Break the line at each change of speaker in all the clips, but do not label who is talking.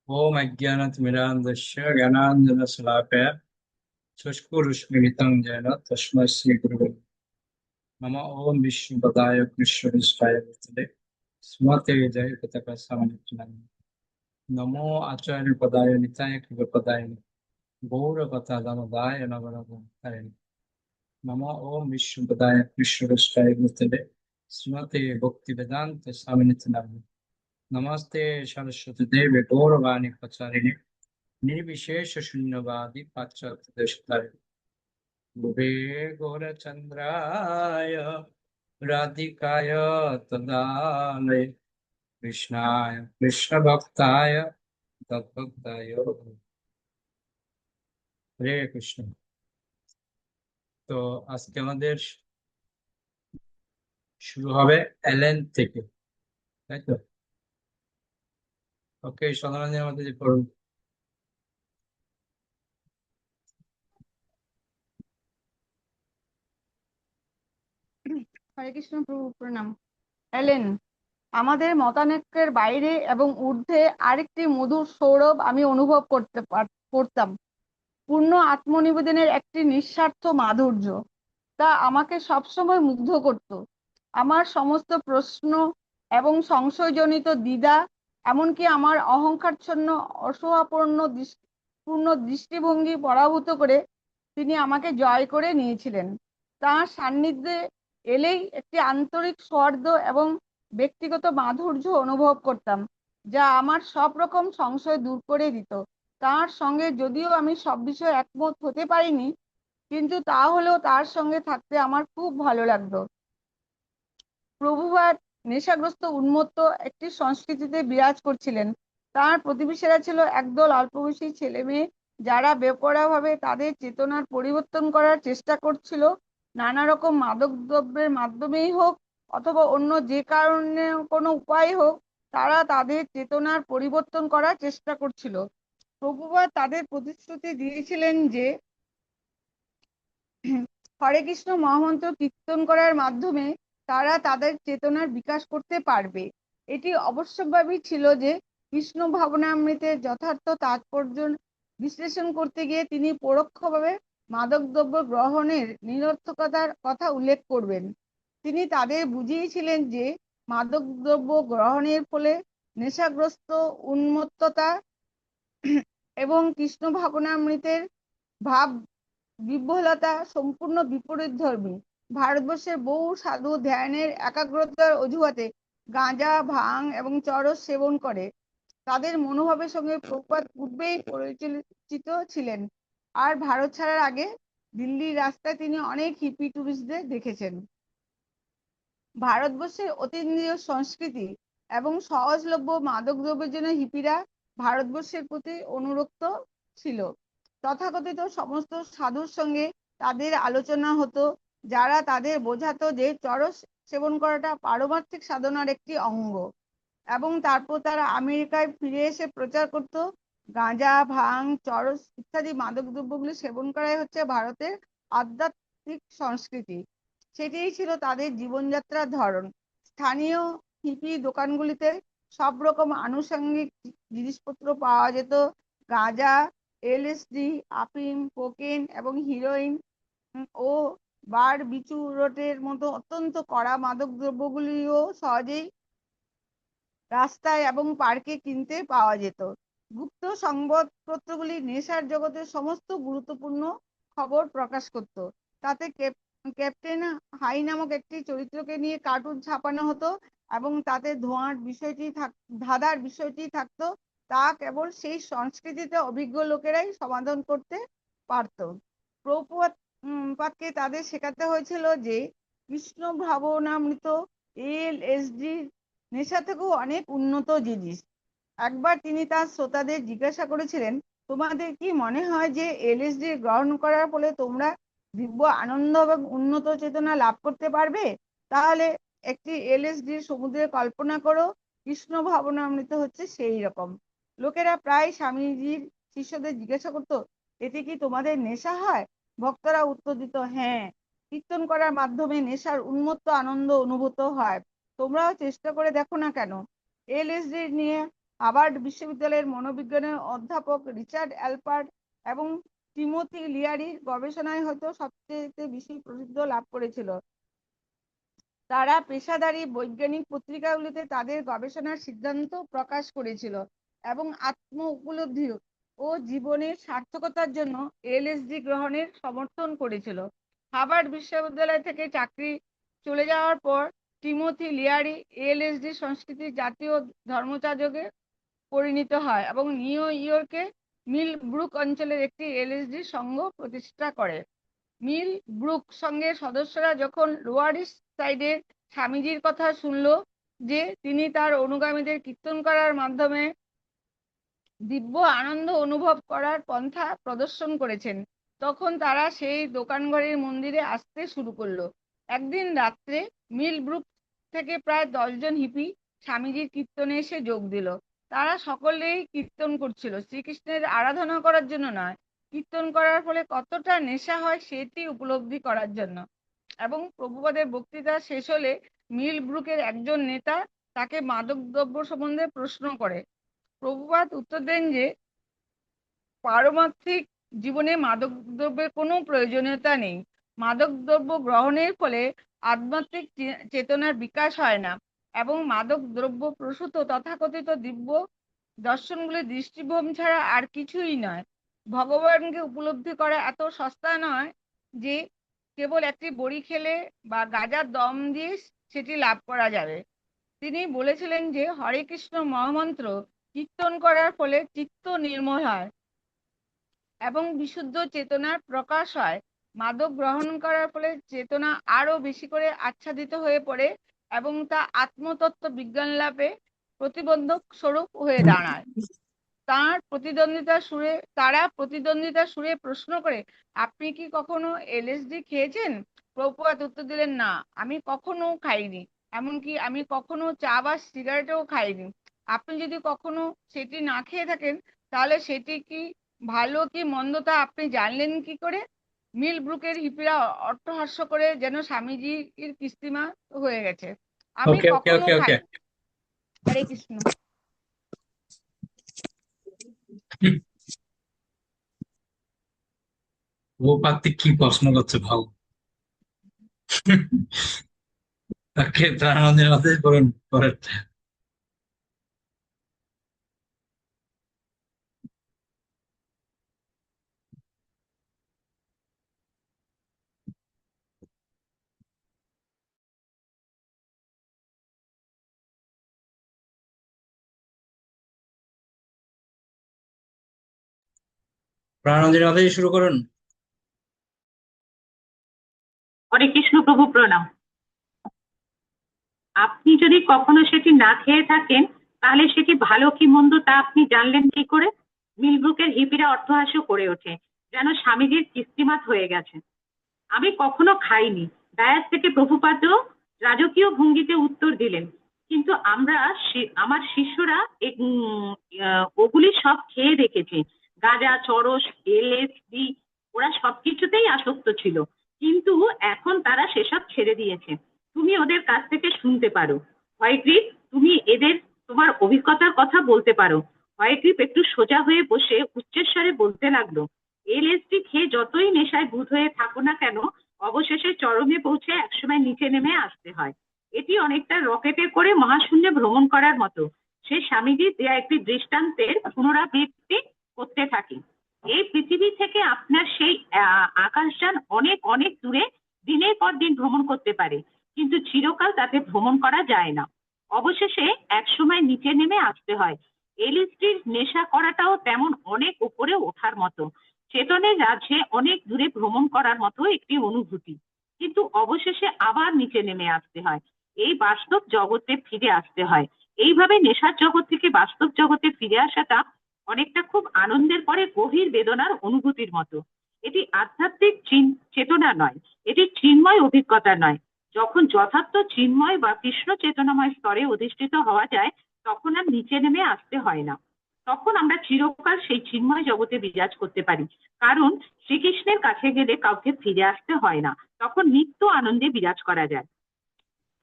ओम अज्ञानतिमिरान्धस्य ज्ञानाञ्जनशलाकया चक्षुरुष्मिलितं येन तस्मै श्रीगुरुवे नमः। ओम विष्णुपदाय कृष्णपृष्ठाय भूतले स्मते जयपताकाशाय नमो आचार्यपदाय निताय कृपपदाय गौरपदामदाय नमः। नमो ओम विष्णुपदाय कृष्णपृष्ठाय भूतले स्मते भक्तिवेदान्त स्वामिनिति नमः। नमस्ते सरस्वती देवे गौरवाणी प्रचारिणे निर्विशेष शून्यवादी पाश्चात्य देशताय भुवे गौरचंद्राय राधिकाय तदालय कृष्णाय कृष्ण भक्ताय तद्भक्ताय हरे কৃষ্ণ। তো আজকে আমাদের শুরু হবে এলেন থেকে, তাই তো? ওকে, সাধারণের মধ্যে যে পড়ুন।
হরে কৃষ্ণ প্রভু প্রণাম। এলেন, আমাদের মতানৈক্যের বাইরে এবং ঊর্ধ্বে আরেকটি মধুর সৌরভ আমি অনুভব করতাম। পূর্ণ আত্মনিবেদনের একটি নিঃস্বার্থ মাধুর্য, তা আমাকে সবসময় মুগ্ধ করত। আমার সমস্ত প্রশ্ন এবং সংশয়জনিত দ্বিধা, এমনকি আমার অহংকারচ্ছন্ন পূর্ণ দৃষ্টিভঙ্গি পরাভূত করে তিনি আমাকে জয় করে নিয়েছিলেন। তাঁর সান্নিধ্যে এলেই একটি আন্তরিক সৌহার্দ্য এবং ব্যক্তিগত মাধুর্য অনুভব করতাম, যা আমার সব রকম সংশয় দূর করে দিত। তার সঙ্গে যদিও আমি সব বিষয়ে একমত হতে পারিনি, কিন্তু তা হলেও তার সঙ্গে থাকতে আমার খুব ভালো লাগতো। প্রভুপাদ নেশাগ্রস্ত উন্মত্ত একটি সংস্কৃতিতে বিরাজ করছিলেন। তার প্রতিবেশীরা ছিল একদল অল্পবয়সী ছেলে মেয়ে, যারা বেপরোয়াভাবে তাদের চেতনার পরিবর্তন করার চেষ্টা করছিল। নানা রকম মাদক দ্রব্যের মাধ্যমেই হোক অথবা অন্য যে কারণে কোনো উপায় হোক, তারা তাদের চেতনার পরিবর্তন করার চেষ্টা করছিল। প্রভুপাদ তাদের প্রতিশ্রুতি দিয়েছিলেন যে হরে কৃষ্ণ মহামন্ত্র কীর্তন করার মাধ্যমে তারা তাদের চেতনার বিকাশ করতে পারবে। এটি অবশ্যম্ভাবী ছিল যে কৃষ্ণ ভাবনামৃতের যথার্থ তাৎপর্য বিশ্লেষণ করতে গিয়ে তিনি পরোক্ষভাবে মাদকদ্রব্য গ্রহণের নিরর্থকতার কথা উল্লেখ করবেন। তিনি তাদের বুঝিয়েছিলেন যে মাদকদ্রব্য গ্রহণের ফলে নেশাগ্রস্ত উন্মত্ততা এবং কৃষ্ণ ভাবনামৃতের ভাব বিহ্বলতা সম্পূর্ণ বিপরীতধর্মী। ভারতবর্ষের বহু সাধু ধ্যানের একাগ্রতার অজুহাতে গাঁজা, ভাং এবং চরস সেবন করে। তাদের মনোভাবের সঙ্গে প্রভুপাদ পূর্বেই পরিচিত ছিলেন, আর ভারত ছাড়ার আগে দিল্লির রাস্তায় তিনি অনেক হিপি টুরিস্টদের দেখেছেন। ভারতবর্ষের অতীন্দ্রিয় সংস্কৃতি এবং সহজলভ্য মাদকদ্রব্যের জন্য হিপিরা ভারতবর্ষের প্রতি অনুরক্ত ছিল। তথাকথিত সমস্ত সাধুর সঙ্গে তাদের আলোচনা হতো, যারা তাদের বোঝাতো যে চরস সেবন করাটা পারমার্থিক সাধনার একটি অঙ্গ, এবং তারপর তারা আমেরিকায় ফিরে এসে প্রচার করত গাঁজা, ভাং, চরস ইত্যাদি মাদকদ্রব্যগুলি সেবন করাই হচ্ছে ভারতের আধ্যাত্মিক সংস্কৃতি। সেটিই ছিল তাদের জীবনযাত্রার ধরন। স্থানীয় হিপি দোকানগুলিতে সব রকম আনুষঙ্গিক জিনিসপত্র পাওয়া যেত। গাঁজা, এলএসডি, আফিম, কোকেন এবং হিরোইন ও বারবিচুরটের মতো অত্যন্ত কড়া মাদক দ্রব্যগুলিও সহজেই রাস্তায় এবং পার্কে কিনতে পাওয়া যেত। গুপ্ত সংবাদপত্রগুলি নেশার জগতের সমস্ত গুরুত্বপূর্ণ খবর প্রকাশ করত। তাতে ক্যাপ্টেন হাই নামক একটি চরিত্রকে নিয়ে কার্টুন ছাপানো হতো, এবং তাতে ধাঁধার বিষয়টি থাকতো। তা কেবল সেই সংস্কৃতিতে অভিজ্ঞ লোকেরাই সমাধান করতে পারত। প্রভুপাদকে তাদের শেখাতে হয়েছিল যে কৃষ্ণ ভাবনামৃত এলএসডি নেশা থেকেও অনেক উন্নত জিনিস। একবার তিনি তার শ্রোতাদের জিজ্ঞাসা করেছিলেন, তোমাদের কি মনে হয় যে এলএসডি গ্রহণ করার ফলে তোমরা দিব্য আনন্দ এবং উন্নত চেতনা লাভ করতে পারবে? তাহলে একটি এলএসডির সমুদ্রে কল্পনা করো। কৃষ্ণ ভাবনামৃত হচ্ছে সেই রকম। লোকেরা প্রায় স্বামীজির শিষ্যদের জিজ্ঞাসা করতো, এতে কি তোমাদের নেশা হয়? ভক্তরা উত্তর দিত, হ্যাঁ, কীর্তন করার মাধ্যমে নেশার উন্মত্ত আনন্দ অনুভূত হয়। তোমরাও চেষ্টা করে দেখো না কেন। এলএসডি নিয়ে হার্ভার্ড বিশ্ববিদ্যালয়ের মনোবিজ্ঞানের অধ্যাপক রিচার্ড অ্যালপার্ট এবং টিমোথি লিয়ারির গবেষণায় হয়তো সবচেয়ে বেশি প্রসিদ্ধ লাভ করেছিল। তারা পেশাদারী বৈজ্ঞানিক পত্রিকাগুলিতে তাদের গবেষণার সিদ্ধান্ত প্রকাশ করেছিল এবং আত্ম উপলব্ধি ও জীবনের সার্থকতার জন্য এলএসডি গ্রহণের সমর্থন করেছিল। হার্ভার্ড বিশ্ববিদ্যালয় থেকে চাকরি চলে যাওয়ার পর টিমোথি লিয়ারি এলএসডি সংস্কৃতির জাতীয় ধর্মযাজকে পরিণত হয় এবং নিউ ইয়র্কে মিল ব্রুক অঞ্চলের একটি এলএসডি সংঘ প্রতিষ্ঠা করে। মিল ব্রুক সংঘের সদস্যরা যখন লোয়ার ইস্ট সাইডের স্বামীজির কথা শুনল যে তিনি তার অনুগামীদের কীর্তন করার মাধ্যমে দিব্য আনন্দ অনুভব করার পন্থা প্রদর্শন করেছেন, তখন তারা সেই দোকানঘরের মন্দিরে আসতে শুরু করলো। একদিন রাত্রে মিল ব্রুক থেকে প্রায় 10 জন হিপি স্বামীজির কীর্তনে এসে যোগ দিল। তারা সকলেই কীর্তন করছিল শ্রীকৃষ্ণের আরাধনা করার জন্য নয়, কীর্তন করার ফলে কতটা নেশা হয় সেটি উপলব্ধি করার জন্য। এবং প্রভুপাদের বক্তৃতা শেষ হলে মিল ব্রুকের একজন নেতা তাকে মাদকদ্রব্য সম্বন্ধে প্রশ্ন করে। প্রভুপাদ উত্তর দেন যে পারমার্থিক জীবনে মাদকদ্রব্যের কোনো প্রয়োজনীয়তা নেই। মাদকদ্রব্য গ্রহণের ফলে আধ্যাত্মিক চেতনার বিকাশ হয় না এবং মাদকদ্রব্য প্রসূত তথাকথিত দিব্য দর্শনগুলি দৃষ্টিভ্রম ছাড়া আর কিছুই নয়। ভগবানকে উপলব্ধি করা এত সস্তা নয় যে কেবল একটি বড়ি খেলে বা গাঁজার দম দিয়ে সেটি লাভ করা যাবে। তিনি বলেছিলেন যে হরে কৃষ্ণ মহামন্ত্র কীর্তন করার ফলে চিত্ত নির্মল হয় এবং বিশুদ্ধ চেতনার প্রকাশ হয়। মাদক গ্রহণ করার ফলে চেতনা আরো বেশি করে আচ্ছাদিত হয়ে পড়ে এবং তা আত্মতত্ত্ব বিজ্ঞান লাভে প্রতিবন্ধক স্বরূপ হয়ে দাঁড়ায়। তারা প্রতিদ্বন্দ্বিতা সুরে প্রশ্ন করে, আপনি কি কখনো এলএসডি খেয়েছেন? প্রভুপাদ উত্তর দিলেন, না, আমি কখনো খাইনি, এমনকি আমি কখনো চা বা সিগারেটও খাইনি। আপনি যদি কখনো সেটি না খেয়ে থাকেন তাহলে সেটি কি ভালো কি মন্দ তা আপনি জানলেন কি করে? মিল ব্রুকের হিপিরা অট্টহাস্য করে যেন স্বামীজির কিস্তিমা হয়ে গেছে। আমি
ওকে ওকে
কখনো
ওকে
খাই।
ওকে
হরে কৃষ্ণ।
ও পাত্তি কি প্রশ্ন করছে ভাও। তাকে আমাদের হাতে করুন পরের। প্রাণাঞ্জলি মাতাজি শুরু করুন।
হরে কৃষ্ণ প্রভু প্রণাম। আপনি যদি কখনো সেটি না খেয়ে থাকেন তাহলে সেটি ভালো কি মন্দ তা আপনি জানলেন কি করে? মিলব্রুকের হিপিরা অট্টহাস্য করে ওঠে যেন স্বামীজির কিস্তিমাত হয়ে গেছে। আমি কখনো খাইনি, ডায়াস থেকে প্রভুপাদ রাজকীয় ভঙ্গিতে উত্তর দিলেন। কিন্তু আমার শিষ্যরা ওগুলি সব খেয়ে দেখেছে। গাঁজা, চরস, এলএসডি, ওরা সবকিছুতেই আসক্ত ছিল, কিন্তু এখন তারা সেসব ছেড়ে দিয়েছে। তুমি ওদের কাছ থেকে শুনতে পারো। হয়গ্রীব, তুমি তোমার অভিজ্ঞতার কথা বলতে পারো। হয়গ্রীব একটু সোজা হয়ে বসে উচ্চস্বরে বলতে লাগলো, এলএসডি খেয়ে যতই নেশায় ভূত হয়ে থাকো না কেন, অবশেষে চরমে পৌঁছে একসময় নিচে নেমে আসতে হয়। এটি অনেকটা রকেটে করে মহাশূন্যে ভ্রমণ করার মতো। সে স্বামীজির দেয়া একটি দৃষ্টান্তের পুনরাবৃত্তি করতে থাকি। এই পৃথিবী থেকে আপনার সেই আকাশযান অনেক অনেক দূরে দিনের পর দিন ভ্রমণ করতে পারে, কিন্তু চিরকাল তাতে ভ্রমণ করা যায় না। অবশেষে একসময় নিচে নেমে আসতে হয়। এলএসডির নেশা করাটাও তেমন অনেক উপরে ওঠার মতো, চেতনের রাজ্যে অনেক দূরে ভ্রমণ করার মতো একটি অনুভূতি, কিন্তু অবশেষে আবার নিচে নেমে আসতে হয়, এই বাস্তব জগতে ফিরে আসতে হয়। এইভাবে নেশার জগৎ থেকে বাস্তব জগতে ফিরে আসাটা অনেকটা খুব আনন্দের পরে গভীর বেদনার অনুভূতির মতো। এটি আধ্যাত্মিক চেতনা নয়, এটি চিন্ময় অভিজ্ঞতা নয়। যখন যথার্থ চিন্ময় বা কৃষ্ণ চেতনাময় স্তরে অধিষ্ঠিত হওয়া যায় তখন আর নিচে নেমে আসতে হয় না। তখন আমরা চিরকাল সেই চিন্ময় জগতে বিরাজ করতে পারি, কারণ শ্রীকৃষ্ণের কাছে গেলে কাউকে ফিরে আসতে হয় না, তখন নিত্য আনন্দে বিরাজ করা যায়।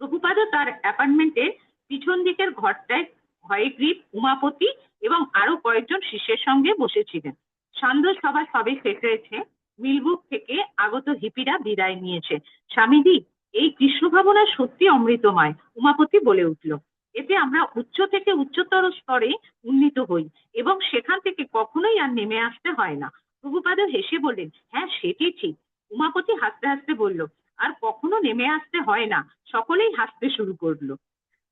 প্রভুপাদও তার অ্যাপার্টমেন্টের পিছন দিকের ঘরটায় হয়গ্রীব, উমাপতি এবং আরো কয়েকজন শিষ্যের সঙ্গে বসেছিলেন। সান্ধ্য সভা সবে শেষ হয়েছে। মিলবুক থেকে আগত হিপিরা বিদায় নিয়েছে। স্বামীজি, এই কৃষ্ণ ভাবনা সত্যি অমৃতময়, উমাপতি বলে উঠল। এতে আমরা উচ্চ থেকে উচ্চতর স্তরে উন্নীত হই এবং সেখান থেকে কখনোই আর নেমে আসতে হয় না। প্রভুপাদ হেসে বললেন, হ্যাঁ সেটি ঠিক। উমাপতি হাসতে হাসতে বলল, আর কখনো নেমে আসতে হয় না। সকলেই হাসতে শুরু করলো।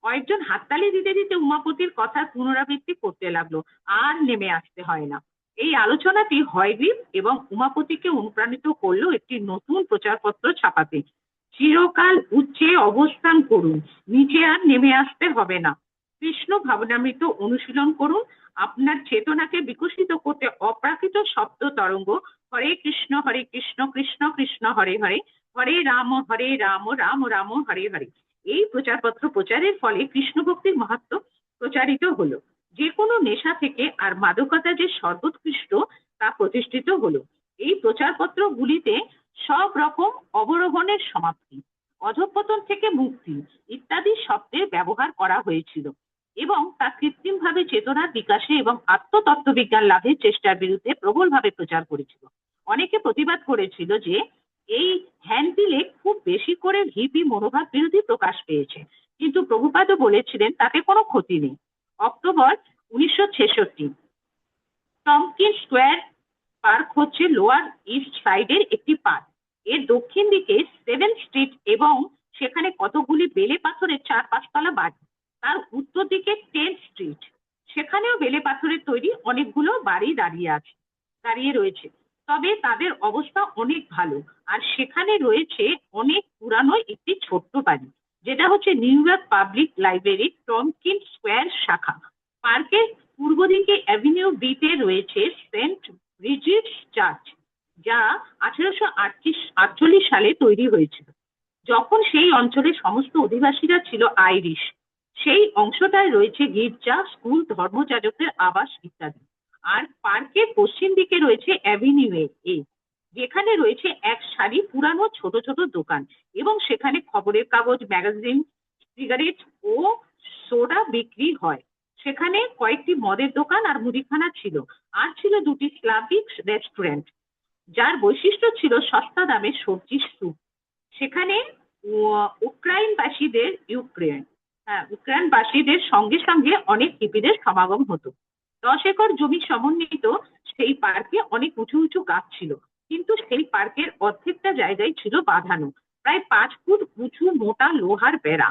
কয়েকজন হাততালি দিতে দিতে উমাপতির কথা পুনরাবৃত্তি করতে লাগলো, আর নেমে আসতে হয় না। এই আলোচনাটি হয়গ্রীব এবং উমাপতিকে অনুপ্রাণিত করলো একটি নতুন প্রচারপত্র ছাপাতে। চিরকাল উচ্চে অবস্থান করুন, নিচে আর নেমে আসতে হবে না। কৃষ্ণ ভাবনামৃত অনুশীলন করুন। আপনার চেতনাকে বিকশিত করতে অপ্রাকৃত শব্দ তরঙ্গ হরে কৃষ্ণ কৃষ্ণ কৃষ্ণ হরে হরে, হরে রাম রাম রাম হরে হরে, এই প্রচারপত্র প্রচারের ফলে কৃষ্ণ ভক্তির মাহাত্ম্য প্রচারিত হলো। যে কোনো নেশা থেকে আর মাদকতা যে সর্বোৎকৃষ্ট তা প্রতিষ্ঠিত হলো। এই প্রচারপত্রগুলিতে সব রকম অবরোহণের সমাপ্তি, অধঃপতন থেকে মুক্তি ইত্যাদি শব্দের ব্যবহার করা হয়েছিল এবং তা কৃত্রিমভাবে চেতনার বিকাশে এবং আত্মতত্ত্ববিজ্ঞান লাভের চেষ্টার বিরুদ্ধে প্রবলভাবে প্রচার করেছিল। অনেকে প্রতিবাদ করেছিল যে এই হ্যান্ডবিলে খুব বেশি করে হিপি মনোভাব বিরোধী প্রকাশ পেয়েছে, কিন্তু প্রভুপাদ বলেছিলেন তাতে কোনো ক্ষতি নেই। অক্টোবর 1966, টমকিন স্কোয়ার পার্ক হচ্ছে লোয়ার ইস্ট সাইডের একটি পার্ক। এর দক্ষিণ দিকে 7th স্ট্রিট এবং সেখানে কতগুলি বেলে পাথরের 4-5 তলা বাড়ি। তার উত্তর দিকে 10th স্ট্রিট, সেখানেও বেলে পাথরের তৈরি অনেকগুলো বাড়ি দাঁড়িয়ে রয়েছে। তবে তাদের অবস্থা অনেক ভালো। আর সেখানে রয়েছে অনেক পুরানো একটি ছোট্ট বাড়ি, যেটা হচ্ছে নিউ ইয়র্ক পাবলিক লাইব্রেরির টমকিন স্কোয়ার শাখা। পার্কের পূর্ব দিকে অ্যাভিনিউ বিতে রয়েছে সেন্ট ব্রিজিটস চার্চ, যা 1848 সালে তৈরি হয়েছিল, যখন সেই অঞ্চলের সমস্ত অধিবাসীরা ছিল আইরিশ। সেই অংশটায় রয়েছে গির্জা, স্কুল, ধর্মযাজকদের আবাস ইত্যাদি। আর পার্কের পশ্চিম দিকে রয়েছে অ্যাভিনিউ এ, যেখানে রয়েছে এক সারি পুরানো ছোট ছোট দোকান এবং সেখানে খবরের কাগজ, ম্যাগাজিন, সিগারেট ও সোডা বিক্রি হয়। সেখানে কয়েকটি মদের দোকান আর মুদিখানা ছিল, আর ছিল 2টি স্লাভিক রেস্টুরেন্ট, যার বৈশিষ্ট্য ছিল সস্তা দামে সবজির স্যুপ। সেখানে ইউক্রেনবাসীদের সঙ্গে সঙ্গে অনেক হিপিদের সমাগম হতো। 10 একর জমি সমন্বিত সেই পার্কে অনেক উঁচু উঁচু গাছ ছিল, কিন্তু সেই পার্কের অর্ধেকটা জায়গায় ছিল বাঁধানো প্রায় 5 ফুট উঁচু মোটা লোহার বেড়া।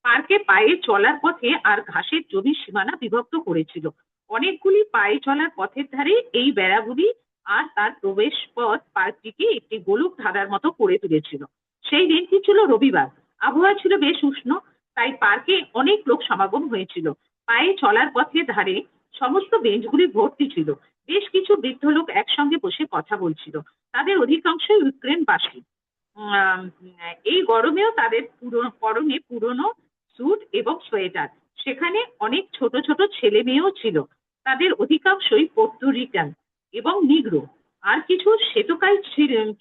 পার্কে পায়ে চলার পথে আর ঘাসের জমির সীমানা বিভক্ত করেছিল। অনেকগুলি পায়ে চলার পথের ধারে এই বেড়াগুলি আর তার প্রবেশ পথ পার্কটিকে একটি গোলক ধাঁধার মতো করে তুলেছিল। সেই দিনটি ছিল রবিবার। আবহাওয়া ছিল বেশ উষ্ণ, তাই পার্কে অনেক লোক সমাগম হয়েছিল। পায়ে চলার পথের ধারে সমস্ত বেঞ্চগুলি ভর্তি ছিল। বেশ কিছু বৃদ্ধ লোক একসঙ্গে বসে কথা বলছিল। তাদের অধিকাংশই ইউক্রেনবাসী। এই গরমেও তাদের পরনে পুরনো স্যুট এবং সোয়েটার। সেখানে অনেক ছোট ছোট ছেলে মেয়েও ছিল। তাদের অধিকাংশই পর্তুরিকান এবং নিগ্রো। আর কিছু শ্বেতকায়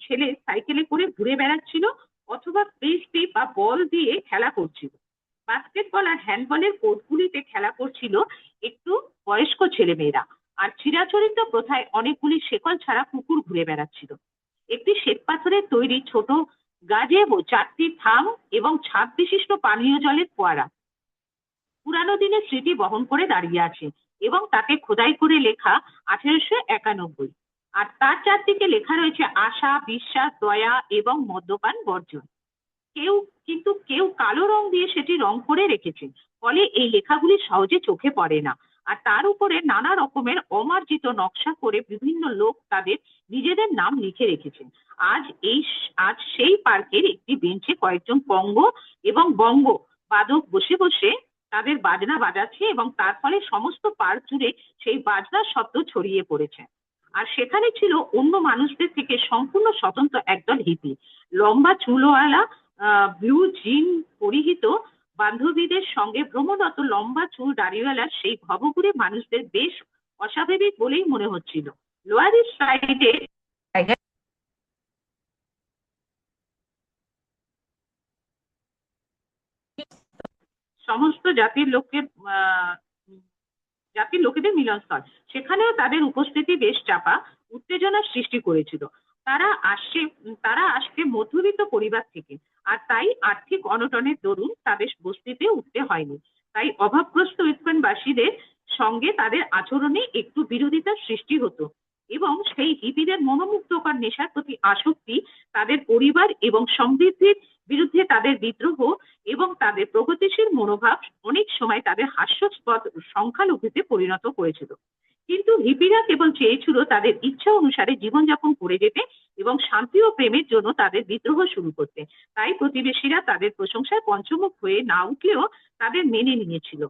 ছেলে সাইকেলে করে ঘুরে বেড়াচ্ছিল অথবা ফ্রিসবি বা বল দিয়ে খেলা করছিল। বাস্কেটবল আর হ্যান্ডবলের কোর্টগুলিতে খেলা করছিল একটু বয়স্ক ছেলেমেয়েরা। আর চিরাচরিত প্রথায় অনেকগুলি শেকল ছাড়া কুকুর ঘুরে বেড়াচ্ছিল। একটি শ্বেতপাথরের তৈরি ছোট গাজেবো 4টি থাম এবং ছাদ বিশিষ্ট পানীয় জলের ফোয়ারা পুরানো দিনের স্মৃতি বহন করে দাঁড়িয়ে আছে এবং তাকে খোদাই করে লেখা 1891। আর তার চারদিকে লেখা রয়েছে আশা, বিশ্বাস, দয়া এবং মদ্যপান বর্জন। কেউ কালো রং দিয়ে সেটি রং করে রেখেছে, ফলে এই লেখাগুলি সহজে চোখে পড়ে না। আর তার উপরে নানা রকমের অমার্জিত নকশা করে বিভিন্ন লোক তাদের নিজেদের নাম লিখে রেখেছেন। আজ সেই পার্কের একটি বেঞ্চে কয়েকজন কঙ্গ এবং বঙ্গ বাদক বসে বসে তাদের বাজনা বাজাচ্ছে এবং তার ফলে সমস্ত পার্ক জুড়ে সেই বাজনার শব্দ ছড়িয়ে পড়েছে। আর সেখানে ছিল অন্য মানুষদের থেকে সম্পূর্ণ স্বতন্ত্র একদল হিপি, লম্বা চুলওয়ালা, ব্লু জিন পরিহিত বান্ধবীদের সঙ্গে ভ্রমণরত লম্বা চুল দাড়িওয়ালা সেই ভবঘুরে মানুষদের বেশ অস্বাভাবিক বলেই মনে হচ্ছিল। লোয়ার ইস্ট সাইডে সমস্ত জাতির লোককে জাতির লোকেদের মিলনস্থল। সেখানেও তাদের উপস্থিতি বেশ চাপা উত্তেজনার সৃষ্টি করেছিল। তারা আসছে মধ্যবিত্ত পরিবার থেকে, আর তাই আর্থিক অনটনের দরুন তাদের বস্তিতে উঠতে হয়নি। তাই অভাবগ্রস্ত ইস্কনবাসীদের সঙ্গে তাদের আচরণে একটু বিরোধিতার সৃষ্টি হতো, এবং সেই হিপিদের মনোমুগ্ধকর নেশার প্রতি আসক্তি তাদের পরিবার এবং সমৃদ্ধির বিরুদ্ধে তাদের বিদ্রোহ এবং তাদের প্রগতিশীল মনোভাব অনেক সময় তাদের হাস্যাস্পদ সংখ্যালঘুতে পরিণত করেছিল। কিন্তু হিপিরা কেবল চেয়েছিল তাদের ইচ্ছা অনুসারে জীবনযাপন করে যেতে এবং শান্তি ও প্রেমের জন্য তাদের বিদ্রোহ শুরু করতে। তাই প্রতিবেশীরা তাদের প্রশংসায় পঞ্চমুখ হয়ে না উঠলেও তাদের মেনে নিয়েছিল।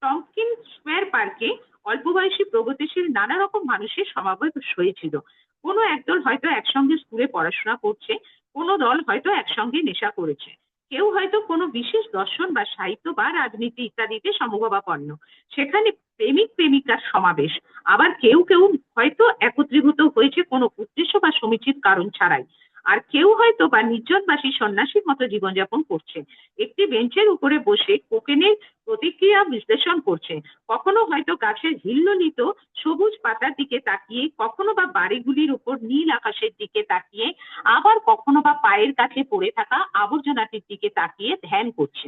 টমকিন স্কোয়ার পার্কে অল্প বয়সী প্রগতিশীল নানা রকম মানুষের সমাবেশ হয়েছিল। কোনো একদল হয়তো একসঙ্গে স্কুলে পড়াশোনা করছে, কোনো দল হয়তো একসঙ্গে নেশা করেছে, কেউ হয়তো কোনো বিশেষ দর্শন বা সাহিত্য বা রাজনীতি ইত্যাদিতে সমভাবাপন্ন। সেখানে প্রেমিক প্রেমিকার সমাবেশ। আবার কেউ কেউ হয়তো একত্রীভূত হয়েছে কোনো উদ্দেশ্য বা সমীচিত কারণ ছাড়াই। আর কেউ হয়তো বা নির্জনবাসী সন্ন্যাসীর মতো জীবনযাপন করছে, একটি বেঞ্চের উপরে বসে কোকেনের প্রতিক্রিয়া বিশ্লেষণ করছে, কখনো হয়তো গাছের হিল্লোলিত সবুজ পাতার দিকে তাকিয়ে, কখনো বা বাড়িগুলির উপর নীল আকাশের দিকে তাকিয়ে, আবার কখনো বা পায়ের কাছে পড়ে থাকা আবর্জনাটির দিকে তাকিয়ে ধ্যান করছে।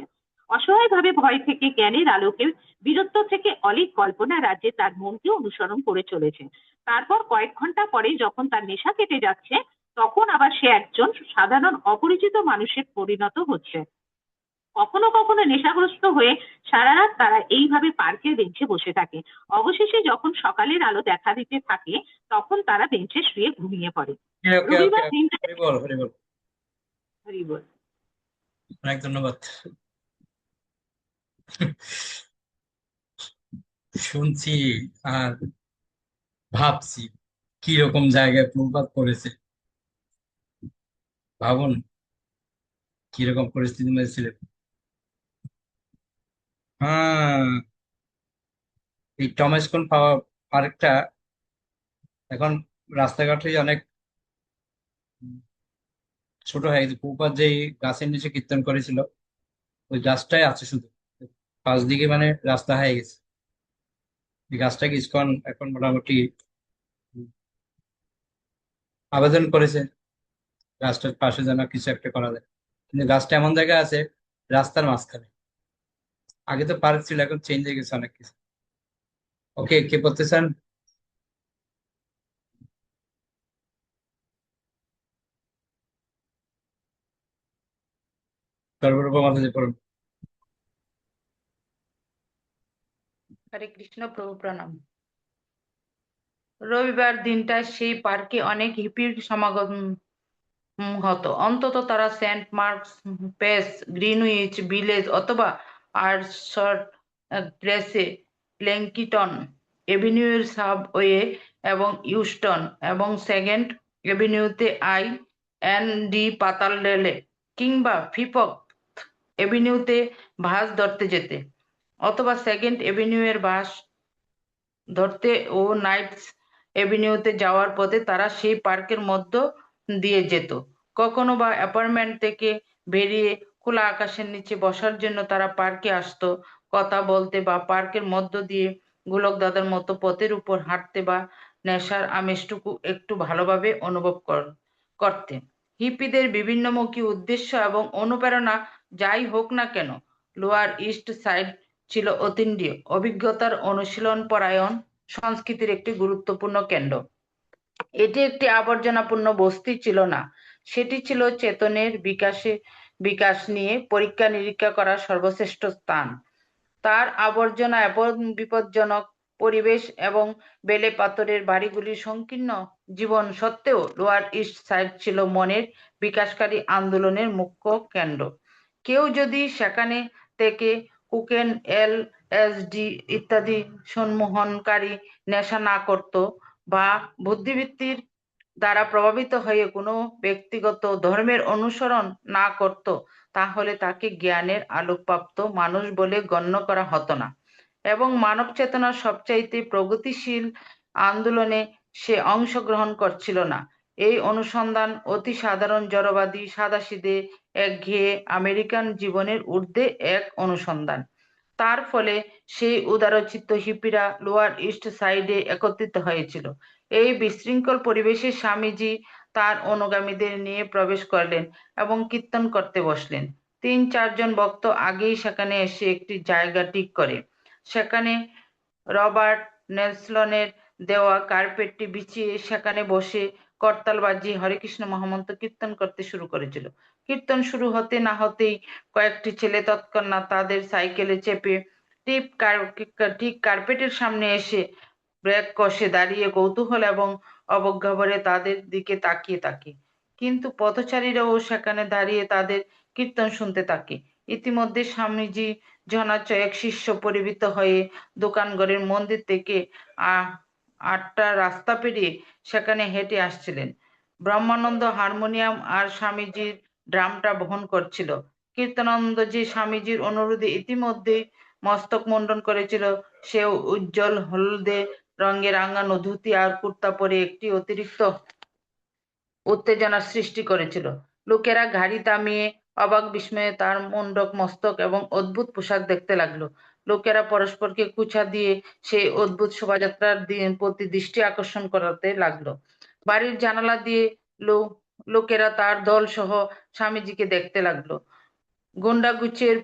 অসহায়ভাবে ভয় থেকে জ্ঞানের আলোকে, বীরত্ব থেকে অলীক কল্পনা রাজ্যে তার মনকে অনুসরণ করে চলেছে। তারপর কয়েক ঘন্টা পরে যখন তার নেশা কেটে যাচ্ছে, তখন আবার সে একজন সাধারণ অপরিচিত মানুষের পরিণত হচ্ছে। কখনো কখনো নেশাগ্রস্ত হয়ে সারা রাত তারা এইভাবে পার্কের বেঞ্চে বসে থাকে। অবশেষে যখন সকালের আলো দেখা দিতে থাকে, তখন তারা বেঞ্চে শুয়ে ঘুমিয়ে পড়ে।
ওকে ওকে
রবিবার
ওকে,
দিনটা
হরি বল হরি বল।
হরি বল।
অনেক ধন্যবাদ। শুনছি আর ভাবছি কি রকম জায়গায় প্রভাব পড়েছে। ভাবুন কিরকম পরিস্থিতির মধ্যে ছিলেন। হ্যাঁ, এই টমাসকন পার্কটা এখন রাস্তাঘাটে অনেক ছোট হয়ে গেছে। প্রভুপাদ যে গাছের নিচে কীর্তন করেছিল ওই গাছটাই আছে শুধু, পাশ দিকে মানে রাস্তা হয়ে গেছে। এই গাছটাকে ইসকন এখন মোটামুটি আবেদন করেছে গাছটার পাশে যেন কিছু একটা করা যায়, কিন্তু গাছটা এমন জায়গায় আছে রাস্তার মাঝখানে। আগে তো পার্ক ছিল, এখন চেঞ্জ হয়ে গেছে অনেক কিছু। ওকে, কে পড়তে চান? সর্বরূপ মাতাজি পড়ুন।
হরে কৃষ্ণ, প্রভু প্রণাম। রবিবার দিনটায় সেই পার্কে অনেক হিপির সমাগম হতো। অন্তত তারা Saint Mark's Place, Greenwich Village অথবা আর্টশট প্লেসে, লেঙ্কিটন এভিনিউর সাবওয়ে এবং ইউস্টন এবং সেকেন্ড এভিনিউতে আই.এন.ডি. পাতাল রেলে কিংবা ফিফথ এভিনিউতে বাস ধরতে যেতে, অথবা সেকেন্ড এভিনিউয়ের বাস ধরতে ও নাইটস এভিনিউতে যাওয়ার পথে তারা সেই পার্কের মধ্য দিয়ে যেত। কখনো বা অ্যাপার্টমেন্ট থেকে বেরিয়ে খোলা আকাশের নিচে বসার জন্য তারা পার্কে আসতো, কথা বলতে বা পার্কের মধ্য দিয়ে গোলক দাদার মতো পথের উপর হাঁটতে বা নেশার আমেজটুকু একটু ভালোভাবে অনুভব করতে। হিপিদের বিভিন্নমুখী উদ্দেশ্য এবং অনুপ্রেরণা যাই হোক না কেন, লোয়ার ইস্ট সাইড ছিল অতীন্দ্রিয় অভিজ্ঞতার অনুশীলন পরায়ণ সংস্কৃতির একটি গুরুত্বপূর্ণ কেন্দ্র। এটি একটি আবর্জনাপূর্ণ বস্তি ছিল না, সেটি ছিল চেতনের বিকাশ নিয়ে পরীক্ষা নিরীক্ষা করার সর্বশ্রেষ্ঠ স্থান। তার আবর্জনা এবং বিপজ্জনক পরিবেশ এবং বেলে পাথরের বাড়িগুলির সংকীর্ণ জীবন সত্ত্বেও লোয়ার ইস্ট সাইড ছিল মনের বিকাশকারী আন্দোলনের মুখ্য কেন্দ্র। কেউ যদি সেখানে থেকে কোকেন, এলএসডি ইত্যাদি সম্মোহনকারী নেশা না করত বা বুদ্ধিবৃত্তির দ্বারা প্রভাবিত হয়ে কোনো ব্যক্তিগত ধর্মের অনুসরণ না করত, তাহলে তাকে জ্ঞানের আলোকপ্রাপ্ত মানুষ বলে গণ্য করা হতো না, এবং মানব চেতনার সবচাইতে প্রগতিশীল আন্দোলনে সে অংশগ্রহণ করছিল না। এই অনুসন্ধান অতি সাধারণ জড়বাদী সাদাসিধে একঘেয়ে আমেরিকান জীবনের ঊর্ধ্বে এক অনুসন্ধান। তার ফলে সেই উদারচিত্ত হিপিরা লোয়ার ইস্ট সাইডে একত্রিত হয়েছিল। এই বিশৃঙ্খল পরিবেশে স্বামীজি তার অনুগামীদের নিয়ে প্রবেশ করলেন এবং কীর্তন করতে বসলেন। 3-4 জন ভক্ত আগেই সেখানে এসে একটি জায়গা ঠিক করে সেখানে রবার্ট নেলসনের দেওয়া কার্পেটটি বিছিয়ে সেখানে বসে করতাল বাজিয়ে হরে কৃষ্ণ মহামন্ত্র কীর্তন করতে শুরু করেছিল। কীর্তন শুরু হতে না হতেই কয়েকটি ছেলে তৎক্ষণাৎ তাদের সাইকেলে চেপে ঠিক কার্পেটের সামনে এসে ব্রেক কষে দাঁড়িয়ে কৌতূহল এবং অবজ্ঞা ভরে তাদের দিকে তাকিয়ে থাকে। কিন্তু পথচারীরাও সেখানে দাঁড়িয়ে তাদের কীর্তন শুনতে থাকে। ইতিমধ্যে স্বামীজি জনাচয়েক শিষ্য পরিবৃত হয়ে দোকানঘরের মন্দির থেকে 8টা রাস্তা পেরিয়ে সেখানে হেঁটে আসছিলেন। ব্রহ্মানন্দ হারমোনিয়াম আর স্বামীজির ড্রামটা বহন করছিল। কীর্তনানন্দ যে স্বামীজির অনুরোধে ইতিমধ্যেই মস্তক মুন্ডন করেছিল, সেও উজ্জ্বল হলদে রঙের রাঙানো ধুতি আর কুর্তা পরে একটি অতিরিক্ত উত্তেজনার সৃষ্টি করেছিল। লোকেরা গাড়ি থামিয়ে অবাক বিস্ময়ে তার মুন্ডক মস্তক এবং অদ্ভুত পোশাক দেখতে লাগলো। লোকেরা পরস্পরকে কুচা দিয়ে সেই অদ্ভুত শোভাযাত্রার প্রতি দৃষ্টি আকর্ষণ করাতে লাগলো। বাড়ির জানালা দিয়ে লোকেরা তার দল সহ স্বামীজিকে দেখতে লাগলো। গুন্ডাগুচের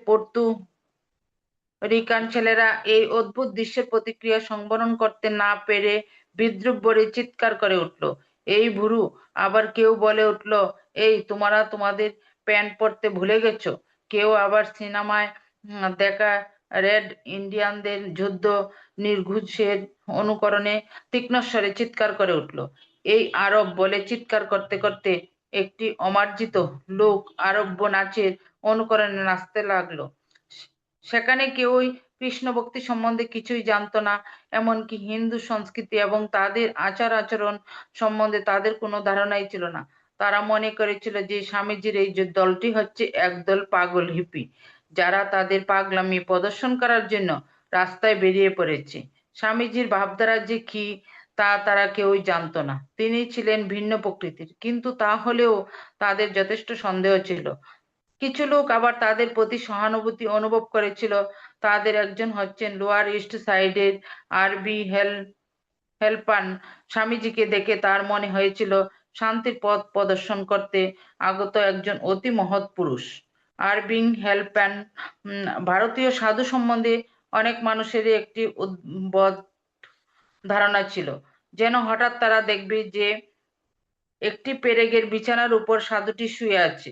রিকান ছেলেরা এই অদ্ভুত দৃশ্যের প্রতিক্রিয়া সংবরণ করতে না পেরে বিদ্রুপ ভরে চিৎকার করে উঠল, এই ভুরু! আবার কেউ বলে উঠল, এই তোমরা তোমাদের প্যান্ট পরতে ভুলে গেছো। কেউ আবার সিনেমায় দেখা রেড ইন্ডিয়ানদের যুদ্ধ নির্ঘুষের অনুকরণে তীক্ষ্ণ স্বরে চিৎকার করে উঠল। এই আরব বলে চিৎকার করতে করতে একটি অমার্জিত লোক আরব্য নাচের অনুকরণে নাচতে লাগলো। সেখানে কেউই কৃষ্ণ ভক্তি সম্বন্ধে কিছুই জানতো না, এমনকি হিন্দু সংস্কৃতি এবং তাদের আচার আচরণ সম্বন্ধে তাদের কোনো ধারণাই ছিল না। তারা মনে করেছিল যে স্বামীজির এই যে দলটি হচ্ছে একদল পাগল হিপি, যারা তাদের পাগলামি প্রদর্শন করার জন্য রাস্তায় বেরিয়ে পড়েছে। স্বামীজির ভাবধারা যে কি তা তারা কেউই জানতো না। তিনি ছিলেন ভিন্ন প্রকৃতির, কিন্তু তা হলেও তাদের যথেষ্ট সন্দেহ ছিল। কিছু লোক আবার তাদের প্রতি সহানুভূতি অনুভব করেছিল। তাদের একজন হচ্ছেন লোয়ার ইস্ট সাইডের আরবি হেলপান। স্বামীজিকে দেখে তার মনে হয়েছিল শান্তির পথ প্রদর্শন করতে আগত একজন অতি মহৎ পুরুষ। আরবিং হেলপান ভারতীয় সাধু সম্বন্ধে অনেক মানুষেরই একটি উদ্ভট ধারণা ছিল, যেন হঠাৎ তারা দেখবে যে একটি পেরেকের বিছানার উপর সাধুটি শুয়ে আছে।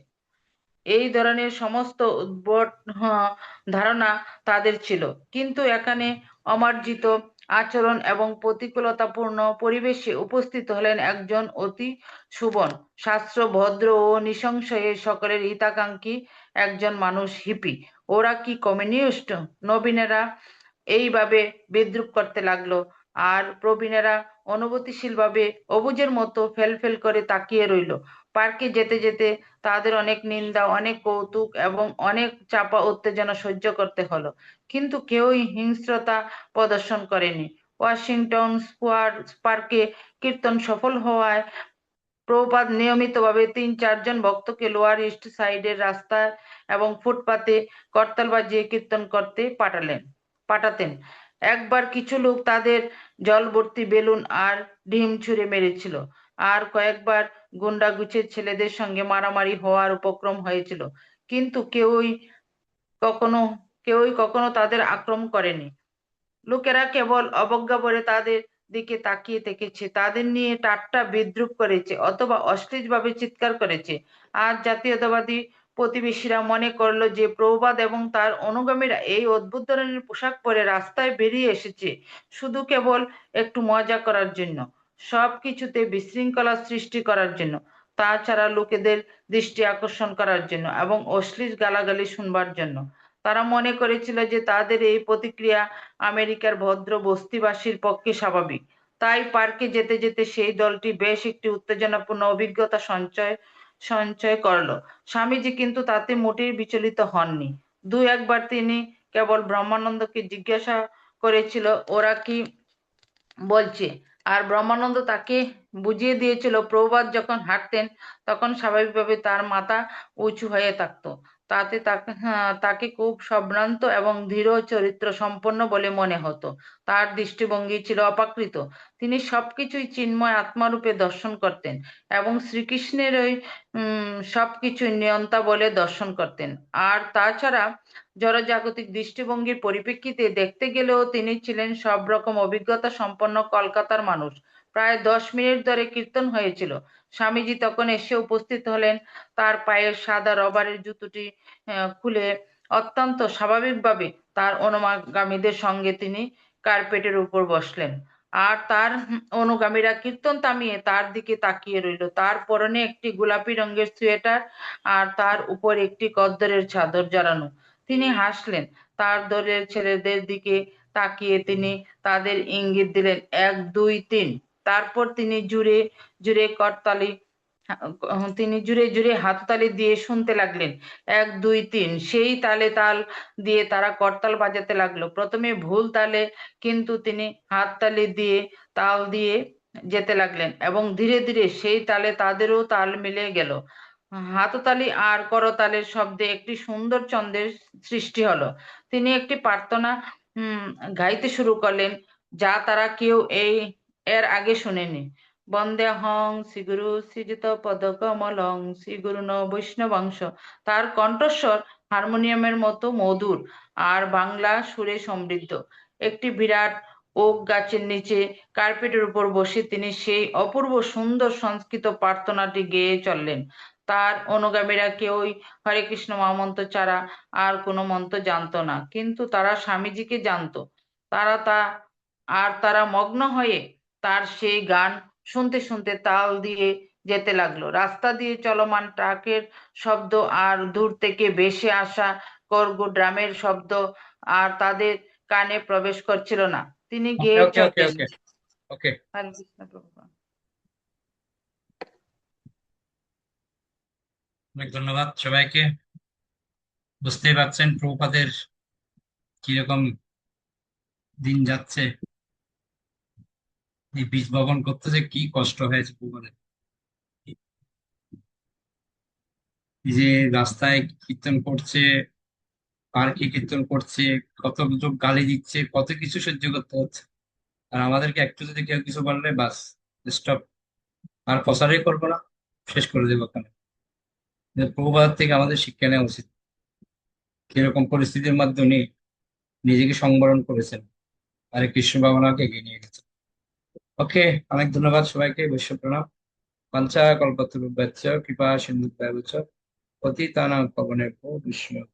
এই ধরনের সমস্ত উদ্ভট ধারণা তাদের ছিল। কিন্তু এখানে অমার্জিত আচরণ এবং প্রতিকূলতাপূর্ণ পরিবেশে উপস্থিত হলেন একজন অতি সুবন, শাস্ত্র ভদ্র ও নিঃসংশয়ে সকলের হিতাকাঙ্ক্ষী একজন মানুষ, হিপি। ওরা কি কমিউনিস্ট? নবীনেরা এইভাবে বিদ্রুপ করতে লাগলো, আর প্রবীণেরা অনুভূতিশীল ভাবে অবুঝের মতো ফেল করে তাকিয়ে রইল। পার্কে যেতে যেতে তাদের অনেক নিন্দা, অনেক কৌতুক এবং অনেক চাপা উত্তেজনা সহ্য করতে হলো, কিন্তু কেউই হিংস্রতা প্রদর্শন করেনি। ওয়াশিংটন স্কোয়ার পার্কে কীর্তন সফল হওয়ায় প্রভুপাদ নিয়মিতভাবে 3-4 জন ভক্তকে লোয়ার ইস্ট সাইডের রাস্তায় এবং ফুটপাতে করতাল বাজিয়ে কীর্তন করতে পাঠাতেন। একবার কিছু লোক তাদের জল ভর্তি বেলুন আর ডিম ছুঁড়ে মেরেছিল, আর কয়েকবার গুন্ডাগুচের ছেলেদের সঙ্গে মারামারি হওয়ার উপক্রম হয়েছিল, কিন্তু কেউই কখনো তাদের আক্রমণ করেনি। লোকেরা কেবল অবজ্ঞা ভরে তাদের দিকে তাকিয়ে থেকেছে, তাদের নিয়ে ঠাট্টা বিদ্রুপ করেছে অথবা অশ্লীলভাবে চিৎকার করেছে। আর জাতীয়তাবাদী প্রতিবেশীরা মনে করলো যে প্রভুপাদ এবং তার অনুগামীরা এই অদ্ভুত ধরনের পোশাক পরে রাস্তায় বেরিয়ে এসেছে শুধু কেবল একটু মজা করার জন্য, সবকিছুতে বিশৃঙ্খলা সৃষ্টি করার জন্য, তাছাড়া লোকেদের দৃষ্টি আকর্ষণ করার জন্য এবং অশ্লীল গালাগালি শুনবার জন্য। তারা মনে করেছিল যে তাদের এই প্রতিক্রিয়া আমেরিকার ভদ্র বস্তিবাসীর পক্ষে স্বাভাবিক। তাই পার্কে যেতে যেতে সেই দলটি বেশ একটি উত্তেজনাপূর্ণ অভিজ্ঞতা সঞ্চয় করলো। স্বামীজি কিন্তু তাতে মোটেই বিচলিত হননি। 2-1 বার তিনি কেবল ব্রহ্মানন্দকে জিজ্ঞাসা করেছিল ওরা কি বলছে, আর ব্রহ্মানন্দ তাকে বুঝিয়ে দিয়েছিল প্রভুপাদ যখন হাঁটতেন তখন স্বাভাবিকভাবে তার মাথা উঁচু হয়ে থাকতো। তাকে খুব সম্ভ্রান্ত এবং ধীর চরিত্র সম্পন্ন বলে মনে হতো। তার দৃষ্টিভঙ্গি ছিল অপ্রাকৃত। তিনি সবকিছুই চিন্ময় আত্মারূপে দর্শন করতেন এবং শ্রীকৃষ্ণের ওই সবকিছুই নিয়ন্তা বলে দর্শন করতেন। আর তাছাড়া জড়জাগতিক দৃষ্টিভঙ্গির পরিপ্রেক্ষিতে দেখতে গেলেও তিনি ছিলেন সব রকম অভিজ্ঞতা সম্পন্ন কলকাতার মানুষ। প্রায় 10 মিনিট ধরে কীর্তন হয়েছিল। স্বামীজি তখন এসে উপস্থিত হলেন। তার পায়ের সাদা রবারের জুতোটি খুলে অত্যন্ত স্বাভাবিকভাবে তার অনুগামীদের সঙ্গে তিনি কার্পেটের উপর বসলেন। আর তার অনুগামীরা কীর্তন থামিয়ে তার দিকে তাকিয়ে রইল। তার পরনে একটি গোলাপি রঙের সোয়েটার আর তার উপর একটি কদ্দরের চাদর জড়ানো। তিনি হাসলেন। তার দলের ছেলেদের দিকে তাকিয়ে তিনি তাদের ইঙ্গিত দিলেন, 1 2 3। তারপর তিনি জুড়ে জুড়ে হাততালি দিয়ে শুনতে লাগলেন, 1 2 3। সেই তালে তাল দিয়ে তারা করতাল বাজাতে লাগলো। প্রথমে ভুল তালে, কিন্তু তিনি হাততালি দিয়ে তাল দিয়ে যেতে লাগলেন এবং ধীরে ধীরে সেই তালে তাদেরও তাল মিলে গেল। হাততালি আর করতালের শব্দে একটি সুন্দর ছন্দের সৃষ্টি হলো। তিনি একটি প্রার্থনা গাইতে শুরু করলেন, যা তারা কেউ এর আগে শুনেনি। বন্দেহং শ্রীগুরু শ্রীযুত পদকমলং শ্রীগুরু বৈষ্ণবংশ। তার কণ্ঠস্বর হারমোনিয়ামের মতো মধুর আর বাংলা সুরে সমৃদ্ধ। একটি বিরাট ওক গাছের নিচে কার্পেটের উপর বসে তিনি সেই অপূর্ব সুন্দর সংস্কৃত প্রার্থনাটি গেয়ে চললেন। তার অনুগামীরা কেউই হরে কৃষ্ণ মহামন্ত্র ছাড়া আর কোনো মন্ত্র জানতো না, কিন্তু তারা স্বামীজিকে জানতো। তারা মগ্ন হয়ে তার সেই গান শুনতে শুনতে তাল দিয়ে যেতে লাগলো। রাস্তা দিয়ে চলমান ট্রাকের শব্দ আর দূর থেকে ভেসে আসা করগু ড্রামের শব্দ আর তাদের কানে প্রবেশ করছিল না। তিনি
ওকে,
গেয়ে
ওকে, ওকে,
চললেন,
ওকে, ওকে।
হরে কৃষ্ণ প্রভুপাদ।
অনেক ধন্যবাদ সবাইকে। বুঝতেই পারছেন প্রভুপাদের কিরকম দিন যাচ্ছে। এই বীজ বপন করতে যে কি কষ্ট হয়েছে প্রভুপাদের। এই যে রাস্তায় কীর্তন করছে, পার্কে কীর্তন করছে, কত লোক গালি দিচ্ছে, কত কিছু সহ্য করতে হচ্ছে। আর আমাদেরকে একটু যদি কেউ কিছু বললে বাস, স্টপ, আর প্রচারই করবো না, শেষ করে দেবো ওখানে। প্রভুপাদ থেকে আমাদের শিক্ষা নেওয়া উচিত, কিরকম পরিস্থিতির মধ্যে উনি নিজেকে সংবরণ করেছেন আর এই কৃষ্ণ ভাবনাকে এগিয়ে নিয়ে গেছেন। ওকে, অনেক ধন্যবাদ সবাইকে। বৈশ্ব প্রণাম। বাঞ্ছা কল্পতরুভ্যশ্চ কৃপা সিন্ধুভ্যেব চ পতিতানাং পাবনেভ্যো বৈষ্ণব